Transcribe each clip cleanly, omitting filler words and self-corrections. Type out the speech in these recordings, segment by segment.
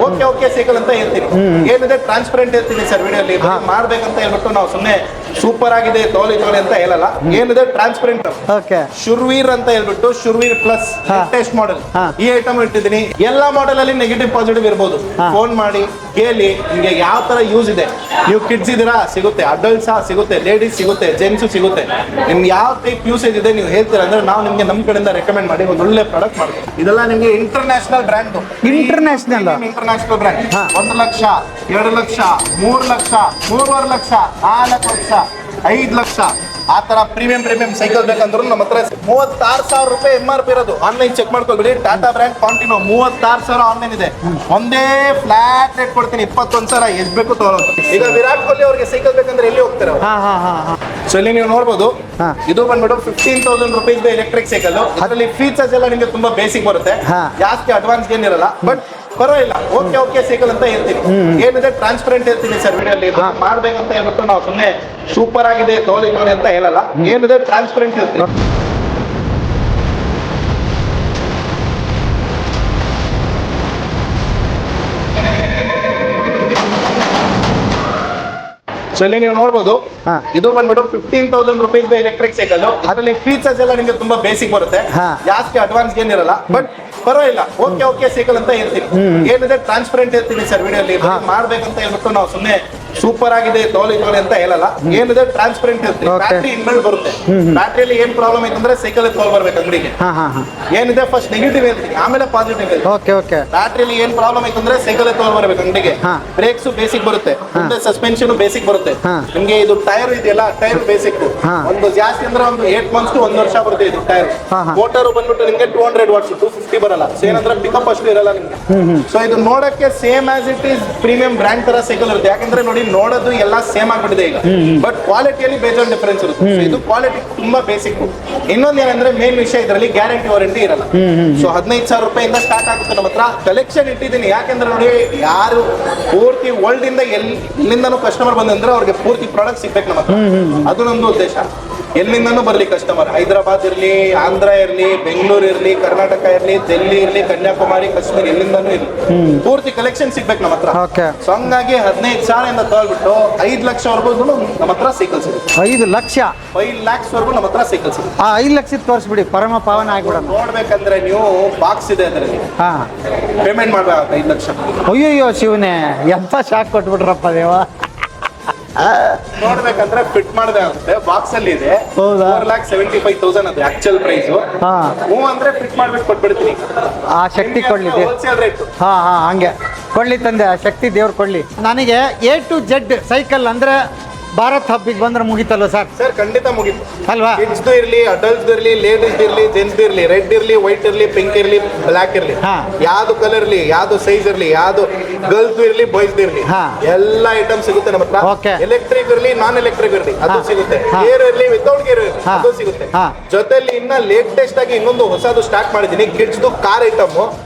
Okay okay cycle ಅಂತ ಹೇಳ್ತೀನಿ. ಏನಿದೆ ಟ್ರಾನ್ಸ್ಪರೆಂಟ್ ಹೇಳ್ತೀನಿ ಸರ್ ವಿಡಿಯೋಲಿ. ಮಾಡ್ಬೇಕಂತ ಹೇಳ್ಬಿಟ್ಟು ನಾವು ಸುಮ್ಮನೆ ಸೂಪರ್ ಆಗಿದೆ ತೋಲಿ ಅಂತ ಹೇಳಲ್ಲ. ಏನಿದೆ ಟ್ರಾನ್ಸ್ಪರೆಂಟ್. ಶುರ್ವೀರ್ ಅಂತ ಹೇಳ್ಬಿಟ್ಟು ಶುರ್ವೀರ್ ಪ್ಲಸ್ ಲೇಟೆಸ್ಟ್ ಮಾಡೆಲ್ ಈ ಐಟಮ್ ಇಟ್ಟಿದ್ದೀನಿ. ಎಲ್ಲಾ ಮಾಡೆಲ್ ಅಲ್ಲಿ ನೆಗೆಟಿವ್ ಪಾಸಿಟಿವ್ ಇರ್ಬೋದು. ಫೋನ್ ಮಾಡಿ ಕೇಳಿ ನಿಮ್ಗೆ ಯಾವ ತರ ಯೂಸ್ ಇದೆ. ನೀವು ಕಿಡ್ಸ್ ಇದೀರಾ ಸಿಗುತ್ತೆ, ಅಡಲ್ಟ್ಸ್ ಸಿಗುತ್ತೆ, ಲೇಡೀಸ್ ಸಿಗುತ್ತೆ, ಜೆಂಟ್ಸ್ ಸಿಗುತ್ತೆ. ನಿಮ್ಗೆ ಯಾವ ಟೈಪ್ ಯೂಸೇಜ್ ಇದೆ ನೀವು ಹೇಳ್ತೀರಾ ಅಂದ್ರೆ ನಾವು ನಿಮ್ಗೆ ನಮ್ಮ ಕಡೆಯಿಂದ ರೆಕಮೆಂಡ್ ಮಾಡಿ ಒಂದು ಒಳ್ಳೆ ಪ್ರಾಡಕ್ಟ್ ಮಾಡ್ತೀವಿ. ಇದೆಲ್ಲ ನಿಮ್ಗೆ international brand. International brand 1 lakh 2 lakh 3 lakh 3.5 lakh 4 lakh 5 lakh ಆ ತರ ಪ್ರೀಮಿಯಂ ಸೈಕಲ್ ಬೇಕಂದ್ರು ನಮ್ಮ ಹತ್ರ 36,000 ರೂಪಾಯಿ MRP ಇರೋದು. ಆನ್ಲೈನ್ ಚೆಕ್ ಮಾಡ್ಕೊಳ್ಬಿಡಿ. ಟಾಟಾ ಬ್ರ್ಯಾಂಡ್ ಕಾಂಟಿನೋ 36,000 ಆನ್ಲೈನ್ ಇದೆ. ಒಂದೇ ಫ್ಲಾಟ್ ರೇಟ್ ಕೊಡ್ತೀನಿ 21,000 ಎಷ್ಟು ಬೇಕು ತಗೊಳ್ಳೋದು. ಈಗ ವಿರಾಟ್ ಕೊಹ್ಲಿ ಅವ್ರಿಗೆ ಸೈಕಲ್ ಬೇಕಂದ್ರೆ ಎಲ್ಲಿ ಹೋಗ್ತಾರೆ? ಸೊ ಇಲ್ಲಿ ನೀವು ನೋಡ್ಬೋದು, ಇದು ಬಂದ್ಬಿಟ್ಟು 15,000 ರುಪೀಸ್ ಎಲೆಕ್ಟ್ರಿಕ್ ಸೈಕಲ್. ಅದರಲ್ಲಿ ಫೀಚರ್ಸ್ ಎಲ್ಲ ನಿಮಗೆ ತುಂಬಾ ಬೇಸಿಕ್ ಬರುತ್ತೆ, ಜಾಸ್ತಿ ಅಡ್ವಾನ್ಸ್ ಏನಿರಲ್ಲ. ಬಟ್ ಪರವಾಗಿಲ್ಲ, ಓಕೆ ಓಕೆ ಸೈಕಲ್ ಅಂತ ಹೇಳ್ತೀನಿ. ಏನಿದೆ ಟ್ರಾನ್ಸ್ಪರೆಂಟ್ ಹೇಳ್ತೀನಿ ಸರ್ ವಿಡಿಯೋಲಿ. ಮಾಡ್ಬೇಕಂತ ಹೇಳ್ಬಿಟ್ಟು ನಾವು ಸುಮ್ಮನೆ ಸೂಪರ್ ಆಗಿದೆ ತೋಲಿ ಅಂತ ಹೇಳಲ್ಲ. ಏನಿದೆ ಟ್ರಾನ್ಸ್ಪರೆಂಟ್ ಹೇಳ್ತೀನಿ. ಸೊ ಇಲ್ಲಿ ನೀವು ನೋಡ್ಬೋದು, ಇದು ಬಂದ್ಬಿಟ್ಟು 15,000 ರುಪೀಸ್ ಎಲೆಕ್ಟ್ರಿಕ್ ಸೈಕಲ್. ಅದರಲ್ಲಿ ಫೀಚರ್ಸ್ ಎಲ್ಲ ನಿಮಗೆ ತುಂಬಾ ಬೇಸಿಕ್ ಬರುತ್ತೆ, ಜಾಸ್ತಿ ಅಡ್ವಾನ್ಸ್ ಏನಿರಲ್ಲ. ಬಟ್ ಪರವಾಗಿಲ್ಲ, ಓಕೆ ಓಕೆ ಸೈಕಲ್ ಅಂತ ಹೇಳ್ತೀನಿ. ಏನಿದೆ ಟ್ರಾನ್ಸ್ಪರೆಂಟ್ ಹೇಳ್ತೀನಿ ಸರ್ ವಿಡಿಯೋಲಿ. ಮಾಡ್ಬೇಕಂತ ಹೇಳ್ಬಿಟ್ಟು ನಾವು ಸುಮ್ಮನೆ ಸೂಪರ್ ಆಗಿದೆ ತೋಲಿ ಅಂತ ಹೇಳಲ್ಲ. ಏನಿದೆ ಟ್ರಾನ್ಸ್ಪರೆಂಟ್ ಹೇಳ್ತೀನಿ. ಬ್ಯಾಟ್ರಿ ಇನ್ಬಿಲ್ಡ್ ಬರುತ್ತೆ. ಬ್ಯಾಟ್ರಿಯಲ್ಲಿ ಏನ್ ಪ್ರಾಬ್ಲಮ್ ಐತಂದ್ರೆ ಸೈಕಲ್ ತೋಲ್ ಬರ್ಬೇಕು ಅಂಗಡಿಗೆ. ಏನಿದೆ ಫಸ್ಟ್ ನೆಗೆಟಿವ್ ಹೇಳ್ತೀನಿ, ಆಮೇಲೆ ಪಾಸಿಟಿವ್ ಹೇಳ್ತೀನಿ. ಬ್ಯಾಟ್ರಿಯಲ್ಲಿ ಏನ್ ಪ್ರಾಬ್ಲಮ್ ಐತಂದ್ರೆ ಸೈಕಲ್ ತೋಲ್ ಬರ್ಬೇಕು ಅಂಗಡಿಗೆ. ಬ್ರೇಕ್ಸ್ ಬೇಸಿಕ್ ಬರುತ್ತೆ, ಮುಂದೆ ಸಸ್ಪೆನ್ಷನ್ ಬೇಸಿಕ್ ಬರುತ್ತೆ. ನಿಮ್ಗೆ ಇದು ಟೈರ್ ಇದೆಯಲ್ಲ, ಟೈರ್ ಬೇಸಿಕ್ ಒಂದು ಜಾಸ್ತಿ ಅಂದ್ರೆ ಒಂದು 8 months to 1 ವರ್ಷ ಬರುತ್ತೆ ಇದು ಟೈರ್. ಮೋಟರ್ ಬಂದ್ಬಿಟ್ಟು ನಿಮ್ಗೆ 200 ವಾಟ್ಸ್ 250 ಬರಲ್ಲ. ಸೊ ಏನಂದ್ರೆ ಪಿಕಪ್ ಅಷ್ಟು ಇರಲ್ಲ ನಿಮ್ಗೆ. ಸೊ ಇದು ನೋಡಕ್ಕೆ same as it is premium brand ತರ ಸೈಕಲ್ ಇರುತ್ತೆ. ಯಾಕಂದ್ರೆ ನೋಡಿ, ನೋಡೋದು ಎಲ್ಲ ಸೇಮ್ ಆಗ್ಬಿಟ್ಟಿದೆ ಈಗ, ಬಟ್ ಕ್ವಾಲಿಟಿಯಲ್ಲಿ ಬೇಜಾನ್ ಡಿಫರೆನ್ಸ್ ಇರುತ್ತೆ. ಇದು ಕ್ವಾಲಿಟಿ ತುಂಬಾ ಬೇಸಿಕ್. ಇನ್ನೊಂದು ಏನಂದ್ರೆ ಮೇನ್ ವಿಷಯ, ಇದರಲ್ಲಿ ಗ್ಯಾರಂಟಿ ವಾರಂಟಿ ಇರಲ್ಲ. ಸೊ 15,000 ರೂಪಾಯಿಂದ ಸ್ಟಾರ್ಟ್ ಆಗುತ್ತೆ. ನಮ್ಮ ಹತ್ರ ಕಲೆಕ್ಷನ್ ಇಟ್ಟಿದ್ದೀನಿ. ಯಾಕಂದ್ರೆ ನೋಡಿ, ಯಾರು ಪೂರ್ತಿ ವರ್ಲ್ಡ್ ಇಂದ ಎಲ್ಲಿಂದನೂ ಕಸ್ಟಮರ್ ಬಂದಂದ್ರೆ ಅವ್ರಿಗೆ ಪೂರ್ತಿ ಪ್ರಾಡಕ್ಟ್ ಸಿಗ್ಬೇಕು ನಮ್ಮ ಹತ್ರ. ಅದು ನಮ್ದು ಉದ್ದೇಶ. ಎಲ್ಲಿಂದನೂ ಬರ್ಲಿ ಕಸ್ಟಮರ್, ಹೈದರಾಬಾದ್ ಇರ್ಲಿ, ಆಂಧ್ರ ಇರ್ಲಿ, ಬೆಂಗಳೂರು ಇರ್ಲಿ, ಕರ್ನಾಟಕ ಇರ್ಲಿ, ಡೆಲ್ಲಿ ಇರ್ಲಿ, ಕನ್ಯಾಕುಮಾರಿ, ಕಾಶ್ಮೀರ್, ಎಲ್ಲಿಂದನೂ ಇರ್ಲಿ ಪೂರ್ತಿ ಕಲೆಕ್ಷನ್ ಸಿಗ್ಬೇಕು ನಮ್ಮ ಹತ್ರ. ಸೊ ಹಂಗಾಗಿ 15,000 ತಗೊಳ್ಬಿಟ್ಟು 5 ಲಕ್ಷವರೆಗೂ ನಮ್ಮ ಹತ್ರ ಸೈಕಲ್ ಸಿಗುತ್ತೆ. 5 ಲಕ್ಷ 5 lakhs ವರೆಗೂ ನಮ್ಮ ಹತ್ರ ಸೈಕಲ್ ಸಿಗುತ್ತೆ. 5 ಲಕ್ಷ ತೋರಿಸ್ಬಿಡಿ, ಪರಮ ಪಾವನ ಆಗ್ಬಿಡ. ನೋಡ್ಬೇಕಂದ್ರೆ ನೀವು ಬಾಕ್ಸ್ ಇದೆ ಅದರಲ್ಲಿ ಪೇಮೆಂಟ್ ಮಾಡ್ಬೇಕಾಗುತ್ತೆ 5 ಲಕ್ಷ. ಅಯ್ಯೋ ಶಿವನೇ, ಎಂತ ಶಾಕ್ ಕೊಟ್ಬಿಟ್ರಪ್ಪ ದೇವ. ನೋಡ್ಬೇಕಂದ್ರೆ ಫಿಟ್ ಮಾಡಬೇಕಾಗುತ್ತೆ. ಬಾಕ್ಸ್ ಅಲ್ಲಿ ಇದೆ 4,75,000 ಅದು ಆಕ್ಚುಯಲ್ ಪ್ರೈಸ್. ಅಂದ್ರೆ ಫಿಟ್ ಮಾಡ್ಬಿಟ್ಟು ಕೊಟ್ಬಿಡ್ತೀನಿ. ಆ ಶಕ್ತಿ ಕೊಡ್ಲಿ, ಹೋಲ್ಸೇಲ್ ರೇಟ್. ಹಂಗೆ ಕೊಡ್ಲಿ ತಂದೆ, ಆ ಶಕ್ತಿ ದೇವ್ರು ಕೊಡ್ಲಿ. ನನಗೆ A to Z ಸೈಕಲ್ ಅಂದ್ರೆ ಭಾರತ್ ಹಬ್ಬಿಗೆ ಬಂದ್ರೆ ಮುಗಿತಲ್ವ ಸರ್? ಸರ್ ಖಂಡಿತ ಮುಗಿತು ಅಲ್ವಾ? ಕಿಡ್ಸ್ದು ಇರ್ಲಿ, ಅಡಲ್ಟ್ಸ್ ಇರ್ಲಿ, ಲೇಡೀಸ್ ಇರ್ಲಿ, ಜೆಂಟ್ಸ್ ಇರ್ಲಿ, ರೆಡ್ ಇರ್ಲಿ, ವೈಟ್ ಇರ್ಲಿ, ಪಿಂಕ್ ಇರ್ಲಿ, ಬ್ಲಾಕ್ ಇರ್ಲಿ, ಯಾವ್ದು ಕಲರ್ ಇರ್ಲಿ, ಯಾವ್ದು ಸೈಜ್ ಇರ್ಲಿ, ಯಾವ್ದು ಗರ್ಲ್ಸ್ ಇರ್ಲಿ, ಬಾಯ್ಸ್ ಇರ್ಲಿ, ಎಲ್ಲ ಐಟಮ್ ಸಿಗುತ್ತೆ ನಮ್ಮ ಹತ್ರ. ಎಲೆಕ್ಟ್ರಿಕ್ ಇರ್ಲಿ, ನಾನ್ ಎಲೆಕ್ಟ್ರಿಕ್ ಇರ್ಲಿ, ಅದು ಸಿಗುತ್ತೆ. ಗೇರ್ ಇರ್ಲಿ, ವಿತೌಟ್ ಗೇರ್ ಇರ್ಲಿ, ಅದು ಸಿಗುತ್ತೆ. ಜೊತೆಲಿ ಇನ್ನ ಲೇಟೆಸ್ಟ್ ಆಗಿ ಇನ್ನೊಂದು ಹೊಸದು ಸ್ಟಾರ್ಟ್ ಮಾಡಿದೀನಿ, ಕಿಡ್ಸ್ದು ಕಾರ್ ಐಟಮ್.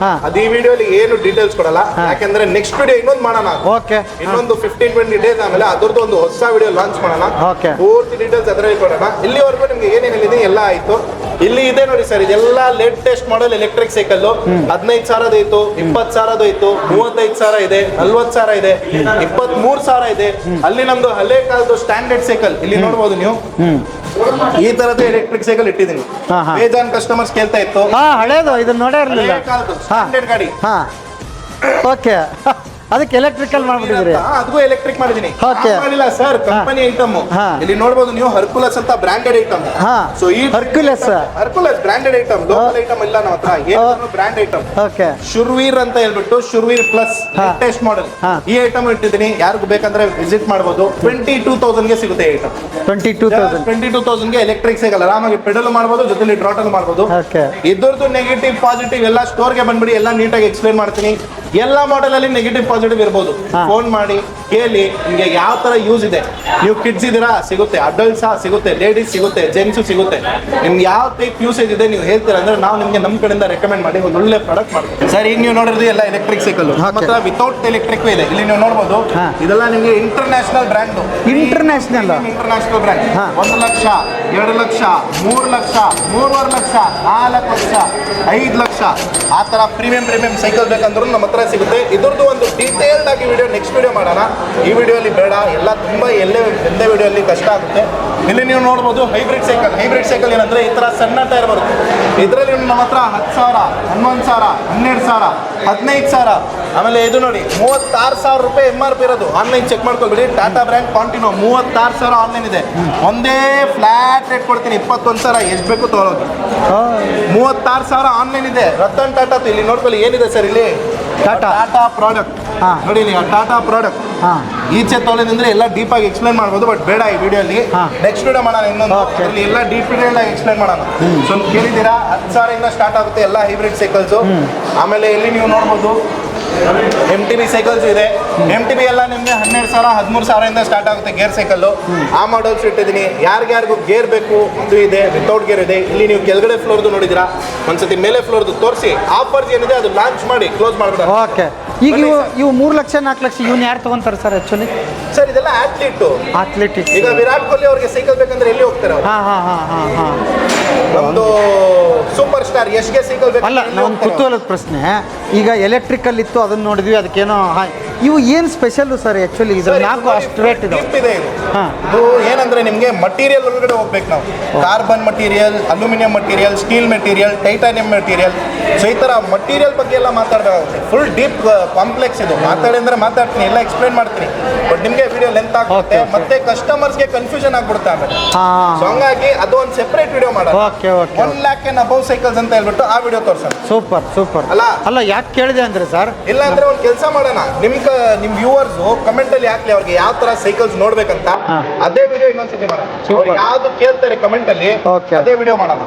ಅದು ಈ ವಿಡಿಯೋಲಿ ಏನು ಡೀಟೇಲ್ಸ್ ಕೊಡಲ್ಲ, ಯಾಕಂದ್ರೆ ನೆಕ್ಸ್ಟ್ ವಿಡಿಯೋ ಇನ್ನೊಂದು ಮಾಡೋಣ. ಇನ್ನೊಂದು 15-20 ಡೇಸ್ ಆಮೇಲೆ ಅದ್ರದ್ದು ಒಂದು ಹೊಸ ವಿಡಿಯೋ ಲಾಂಚ್ ಮಾಡೋಣ. ಪೂರ್ತಿ ಡೀಟೇಲ್ಸ್ ಅದರಲ್ಲಿ ಕೊಡೋಣ. ಇಲ್ಲಿವರೆಗೂ ನಿಮ್ಗೆ ಏನೇನಿದೆ ಎಲ್ಲ ಆಯ್ತು. ಇಲ್ಲಿ ಇದೆ ನೋಡಿ ಸರ್, ಇದೆಲ್ಲ ಲೇಟೆಸ್ಟ್ ಮಾಡೆಲ್ ಎಲೆಕ್ಟ್ರಿಕ್ ಸೈಕಲ್. 15,000 ಐತು, 20,000 ಐತು, 35,000 ಇದೆ, 40,000 ಇದೆ, 23,000 ಇದೆ. ಅಲ್ಲಿ ನಮ್ದು ಹಳೆ ಕಾಲದ ಸ್ಟ್ಯಾಂಡರ್ಡ್ ಸೈಕಲ್ ಇಲ್ಲಿ ನೋಡಬಹುದು ನೀವು. ಈ ತರದ ಎಲೆಕ್ಟ್ರಿಕ್ ಸೈಕಲ್ ಇಟ್ಟಿದ್ದೀನಿ. ಬೇಜಾನ್ ಕಸ್ಟಮರ್ಸ್ ಕೇಳ್ತಾ ಇತ್ತು, ಹಳೇದು ಇದನ್ನ ನೋಡೇ ಇರಲಿಲ್ಲ, ಸ್ಟ್ಯಾಂಡರ್ಡ್ ಗಾಡಿ. ಓಕೆ, ಅದಕ್ಕೆ ಎಲೆಕ್ಟ್ರಿಕಲ್ ಮಾಡ್ಬಿಟ್ಟಿದ್ರಿ? ಅದಕ್ಕೂ ಎಲೆಕ್ಟ್ರಿಕ್ ಮಾಡಿದೀನಿ. ಮಾಡಿಲ್ಲ ಸರ್, ಕಂಪನಿ ಐಟಮ್. ಇಲ್ಲಿ ನೋಡಬಹುದು ನೀವು, ಹರ್ಕುಲಸ್ ಅಂತ ಬ್ರಾಂಡೆಡ್ ಐಟಮ್. ಸೊ ಈ Hercules branded item, local item ಇಲ್ಲ ನಮ್ಮ ಹತ್ರ, ಏನು ಬ್ರಾಂಡ್ ಐಟಮ್. ಶುರ್ವೀರ್ ಅಂತ ಹೇಳ್ಬಿಟ್ಟು ಶುರ್ವೀರ್ ಪ್ಲಸ್ ಲೇಟೆಸ್ಟ್ ಮಾಡೆಲ್ ಈ ಐಟಮ್ ಇಟ್ಟಿದ್ದೀನಿ. ಯಾರಿಗೂ ಬೇಕಂದ್ರೆ ವಿಸಿಟ್ ಮಾಡಬಹುದು. 22,000 ಗೆ ಸಿಗುತ್ತೆ ಐಟಮ್. 22,000 ಗೆ ಎಲೆಕ್ಟ್ರಿಕ್ ಸೈಕಲ್ ಆರಾಮಾಗಿ ಪೆಡಲ್ ಮಾಡಬಹುದು, ಜೊತೆಲಿ ಟ್ರಾಟಲ್ ಮಾಡಬಹುದು. ಇದ್ರದ್ದು ನೆಗೆಟಿವ್ ಪಾಸಿಟಿವ್ ಎಲ್ಲ ಸ್ಟೋರ್ಗೆ ಬಂದ್ಬಿಡಿ, ಎಲ್ಲ ನೀಟಾಗಿ ಎಕ್ಸ್ಪ್ಲೇನ್ ಮಾಡ್ತೀನಿ. ಎಲ್ಲ ಮಾಡೆಲ್ ಅಲ್ಲಿ ನೆಗೆಟಿವ್ ಪಾಸಿಟಿವ್ ಇರಬಹುದು. ಫೋನ್ ಮಾಡಿ ಕೇಳಿ ನಿಮಗೆ ಯಾವ ತರ ಯೂಸ್ ಇದೆ. ನೀವು ಕಿಡ್ಸ್ ಇದೀರಾ ಸಿಗುತ್ತೆ, ಅಡಲ್ಟ್ಸ್ ಸಿಗುತ್ತೆ, ಲೇಡೀಸ್ ಸಿಗುತ್ತೆ, ಜೆಂಟ್ಸ್ ಸಿಗುತ್ತೆ. ನಿಮ್ಗೆ ಯಾವ ಟೈಪ್ ಯೂಸೇಜ್ ಇದೆ ನೀವು ಹೇಳ್ತೀರಾ ಅಂದ್ರೆ ನಾವು ನಿಮ್ಗೆ ನಮ್ಮ ಕಡೆಯಿಂದ ರೆಕಮೆಂಡ್ ಮಾಡಿ ಒಂದು ಒಳ್ಳೆ ಪ್ರಾಡಕ್ಟ್ ಮಾಡ್ತೀವಿ ಸರ್. ಈಗ ನೀವು ನೋಡಿರೋದು ಎಲ್ಲ ಎಲೆಕ್ಟ್ರಿಕ್ ಸೈಕಲ್, ಮಾತ್ರ ವಿತೌಟ್ ಎಲೆಕ್ಟ್ರಿಕ್ ಇದೆ. ಇಲ್ಲಿ ನೀವು ನೋಡಬಹುದು ಇದೆಲ್ಲ ನಿಮಗೆ international brand. International brand 1 lakh, 2 lakh, 3 lakh, 3.5 lakh, 4 lakh, 5 lakh ಆ ತರ ಪ್ರೀಮಿಯಂ ಸೈಕಲ್ ಬೇಕಂದ್ರೂ ನಮ್ಮ ಹತ್ರ ಸಿಗುತ್ತೆ. ಇದ್ರದ್ದು ಒಂದು ಡೀಟೇಲ್ಡ್ ಆಗಿ ವಿಡಿಯೋ ನೆಕ್ಸ್ಟ್ ವಿಡಿಯೋ ಮಾಡೋಣ. ಈ ವಿಡಿಯೋಲಿ ಬೇಡ, ಎಲ್ಲ ತುಂಬಾ ಒಂದೇ ವಿಡಿಯೋಲಿ ಕಷ್ಟ ಆಗುತ್ತೆ. ಇಲ್ಲಿ ನೀವು ನೋಡ್ಬೋದು ಹೈಬ್ರಿಡ್ ಸೈಕಲ್ ಏನಂದ್ರೆ ಈ ತರ ಸಣ್ಣ ಟೈರ್ ಬರುತ್ತೆ. ಇದರಲ್ಲಿ ನಮ್ಮ ಹತ್ರ 10,000, 11,000, 12,000, 15,000, ಆಮೇಲೆ ಇದು ನೋಡಿ 36,000 ರೂಪಾಯಿ MRP ಇರೋದು. ಆನ್ಲೈನ್ ಚೆಕ್ ಮಾಡ್ಕೊಳ್ಬಿಡಿ. ಟಾಟಾ ಬ್ರ್ಯಾಂಡ್ ಕಾಂಟಿನೋ 36,000 ಆನ್ಲೈನ್ ಇದೆ. ಒಂದೇ ಫ್ಲಾಟ್ ರೇಟ್ ಕೊಡ್ತೀನಿ, 21,000 ಎಷ್ಟು ಬೇಕು ತಗೊಳ್ಳೋದು. 36,000 ಆನ್ಲೈನ್ ಇದೆ. ರತನ್ ಟಾಟಾ ಇಲ್ಲಿ ನೋಡ್ಕೊಳ್ಳಿ ಏನಿದೆ ಸರ್, ಇಲ್ಲಿ ಟಾಟಾ ಪ್ರಾಡಕ್ಟ್ ನೋಡಿ, ಟಾಟಾ ಪ್ರಾಡಕ್ಟ್ ಈಚೆ ತೊಗೊಳ್ಳೋದಂದ್ರೆ ಎಲ್ಲ ಡೀಪ್ ಆಗಿ ಎಕ್ಸ್ಪ್ಲೈನ್ ಮಾಡ್ಬೋದು, ಬಟ್ ಬೇಡ ಈ ವಿಡಿಯೋಲಿ. ನೆಕ್ಸ್ಟ್ ವಿಡಿಯೋ ಮಾಡೋಣ ಇನ್ನೊಂದು, ಇಲ್ಲಿ ಎಲ್ಲ ಡೀಟೇಲ್ ಆಗಿ ಎಕ್ಸ್ಪ್ಲೈನ್ ಮಾಡೋಣ. ಸ್ವಲ್ಪ ಕೇಳಿದ್ದೀರಾ, 10,000 ಇಂದ ಸ್ಟಾರ್ಟ್ ಆಗುತ್ತೆ ಎಲ್ಲ ಹೈಬ್ರಿಡ್ ಸೈಕಲ್ಸ್. ಆಮೇಲೆ ಇಲ್ಲಿ ನೀವು ನೋಡ್ಬೋದು MTB ಸೈಕಲ್ಸ್ ಇದೆ. MTB ಎಲ್ಲ ನಿಮಗೆ 12,000, 13,000 ಇಂದ ಸ್ಟಾರ್ಟ್ ಆಗುತ್ತೆ ಗೇರ್ ಸೈಕಲ್. ಆ ಮಾಡಲ್ಸ್ ಇಟ್ಟಿದ್ದೀನಿ. ಯಾರಿಗೂ ಗೇರ್ ಬೇಕು ಅದು ಇದೆ, ವಿತೌಟ್ ಗೇರ್ ಇದೆ. ಇಲ್ಲಿ ನೀವು ಕೆಳಗಡೆ ಫ್ಲೋರ್ದು ನೋಡಿದಿರಾ, ಒಂದ್ಸತಿ ಮೇಲೆ ಫ್ಲೋರ್ದು ತೋರಿಸಿ ಆಫರ್ಸ್ ಏನಿದೆ ಅದು ಲಾಂಚ್ ಮಾಡಿ ಕ್ಲೋಸ್ ಮಾಡ್ಬಿಡ. ಓಕೆ, ಈಗ ಇವು 3 ಲಕ್ಷ 4 ಲಕ್ಷ ಇವನ್ ಯಾರು ತಗೊಂತಾರೆ ಸರ್ ಆಕ್ಚುಲಿ? ಸರ್ ಇದೆಲ್ಲ ಅಥ್ಲೆಟಿಕ್ಸ್. ಈಗ ವಿರಾಟ್ ಕೊಹ್ಲಿ ಅವ್ರಿಗೆ ಸೈಕಲ್ ಬೇಕಂದ್ರೆ ಎಲ್ಲಿ ಹೋಗ್ತಾರೆ ಅವರು? ಒಂದು ಸೂಪರ್ ಸ್ಟಾರ್ ಯಶ್ಗೆ ಸೈಕಲ್ ಬೇಕು. ಅಲ್ಲ, ಒಂದು ಕುತೂಹಲದ ಪ್ರಶ್ನೆ. ಈಗ ಎಲೆಕ್ಟ್ರಿಕಲ್ ಇತ್ತು, ಅದನ್ನ ನೋಡಿದ್ವಿ, ಅದಕ್ಕೇನೋ ಇವು ಏನು ಸ್ಪೆಷಲ್ ಸರ್ ಆಕ್ಚುಲಿ? ಇದ್ರ ನಾಲ್ಕು ಅಷ್ಟು ರೇಟ್ ಇದೆ. ಇದು ಏನಂದ್ರೆ ನಿಮಗೆ ಮಟೀರಿಯಲ್ ಒಳಗಡೆ ಹೋಗ್ಬೇಕು ನಾವು. Carbon material, aluminium material, steel material, titanium material. So ಈ ತರ ಮಟೀರಿಯಲ್ ಬಗ್ಗೆ ಎಲ್ಲ ಮಾತಾಡಬೇಕಾಗುತ್ತೆ. ಫುಲ್ ಡೀಪ್ ಕಾಂಪ್ಲೆಕ್ಸ್ ಇದು. ಮಾತಾಡ್ತೀನಿ, ಎಲ್ಲ ಎಕ್ಸ್ಪ್ಲೈನ್ ಮಾಡ್ತೀನಿ, ಬಟ್ ನಿಮಗೆ ವಿಡಿಯೋ ಲೆಂತ್ ಆಗುತ್ತೆ, ಮತ್ತೆ ಕಸ್ಟಮರ್ಸ್ಗೆ ಕನ್ಫ್ಯೂಷನ್ ಆಗ್ಬಿಡುತ್ತೆ ಆಮೇಲೆ. ಸೊ ಹಂಗಾಗಿ ಅದು ಒಂದು ಸೆಪರೇಟ್ ವಿಡಿಯೋ ಮಾಡೋಣ. 1 lakh and above ಸೈಕಲ್ಸ್ ಅಂತ ಹೇಳ್ಬಿಟ್ಟು ಆ ವಿಡಿಯೋ ತೋರ್ಸೋಣ. ಸೂಪರ್ ಅಲ್ಲ ಯಾಕೆ ಕೇಳಿದೆ ಅಂದ್ರೆ ಸರ್, ಇಲ್ಲ ಅಂದ್ರೆ ಒಂದು ಕೆಲಸ ಮಾಡೋಣ, ನಿಮ್ ವ್ಯೂವರ್ಸ್ ಕಮೆಂಟ್ ಅಲ್ಲಿ ಹಾಕ್ಲಿ ಅವ್ರಿಗೆ ಯಾವ ತರ ಸೈಕಲ್ಸ್ ನೋಡ್ಬೇಕಂತ. ಅದೇ ವಿಡಿಯೋ ಇನ್ನೊಂದ್ಸತಿ ಮಾಡೋಣ. ಯಾವ್ದು ಕೇಳ್ತಾರೆ ಕಮೆಂಟ್ ಅಲ್ಲಿ, ಅದೇ ವಿಡಿಯೋ ಮಾಡೋಣ.